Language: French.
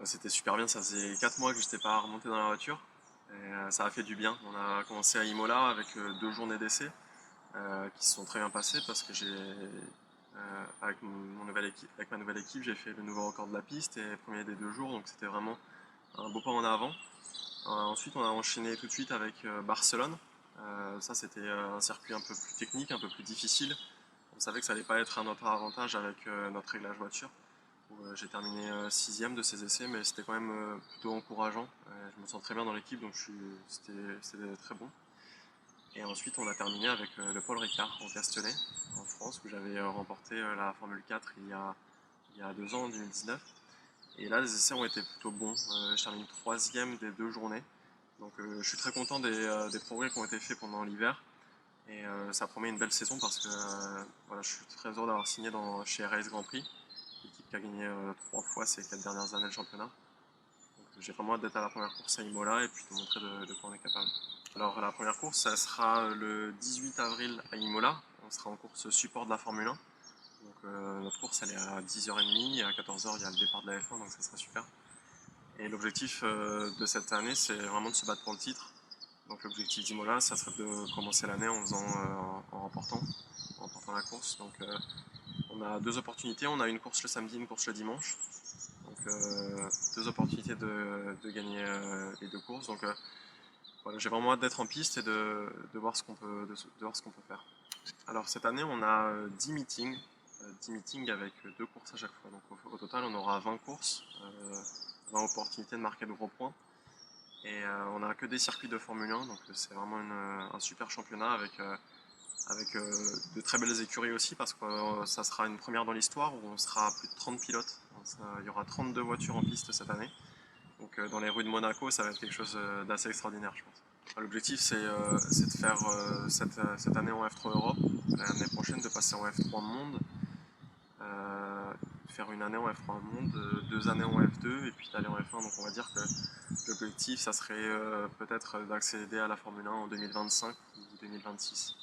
C'était super bien, ça faisait 4 mois que je n'étais pas remonté dans la voiture. Et ça a fait du bien. On a commencé à Imola avec 2 journées d'essai qui se sont très bien passées parce que avec ma nouvelle équipe, j'ai fait le nouveau record de la piste et premier des 2 jours, donc c'était vraiment un beau pas en avant. Ensuite, on a enchaîné tout de suite avec Barcelone. Ça, c'était un circuit un peu plus technique, un peu plus difficile. On savait que ça allait pas être à notre avantage avec notre réglage voiture. J'ai terminé 6ème de ces essais, mais c'était quand même plutôt encourageant. Je me sens très bien dans l'équipe, donc c'était très bon. Et ensuite, on a terminé avec le Paul Ricard en Castellet, en France, où j'avais remporté la Formule 4 il y a 2 ans, en 2019. Et là, les essais ont été plutôt bons. Je termine 3ème des 2 journées. Donc je suis très content des progrès qui ont été faits pendant l'hiver. Et ça promet une belle saison parce que voilà, je suis très heureux d'avoir signé chez RS Grand Prix, l'équipe qui a gagné 3 fois ces 4 dernières années le championnat. Donc j'ai vraiment hâte d'être à la première course à Imola et puis de montrer de quoi on est capable. Alors la première course, ça sera le 18 avril à Imola. On sera en course support de la Formule 1. Donc notre course elle est à 10h30 et à 14h il y a le départ de la F1, donc ça sera super. Et l'objectif de cette année c'est vraiment de se battre pour le titre. Donc l'objectif d'Imola ça serait de commencer l'année en remportant la course. Donc on a 2 opportunités, on a une course le samedi, une course le dimanche. Donc 2 opportunités de gagner les 2 courses. Donc voilà, j'ai vraiment hâte d'être en piste et de voir ce qu'on peut faire. Alors cette année on a 10 meetings, 10 meetings avec 2 courses à chaque fois. Donc au total on aura 20 courses, 20 opportunités de marquer de gros points. Et on n'a que des circuits de Formule 1, donc c'est vraiment un super championnat avec de très belles écuries aussi, parce que ça sera une première dans l'histoire où on sera à plus de 30 pilotes. Il y aura 32 voitures en piste cette année. Donc dans les rues de Monaco, ça va être quelque chose d'assez extraordinaire, je pense. L'objectif, c'est de faire cette année en F3 Europe, l'année prochaine de passer en F3 Monde, faire une année en F3 Monde, 2 années en F2 et puis d'aller en F1. Donc on va dire que l'objectif, ça serait peut-être d'accéder à la Formule 1 en 2025 ou 2026.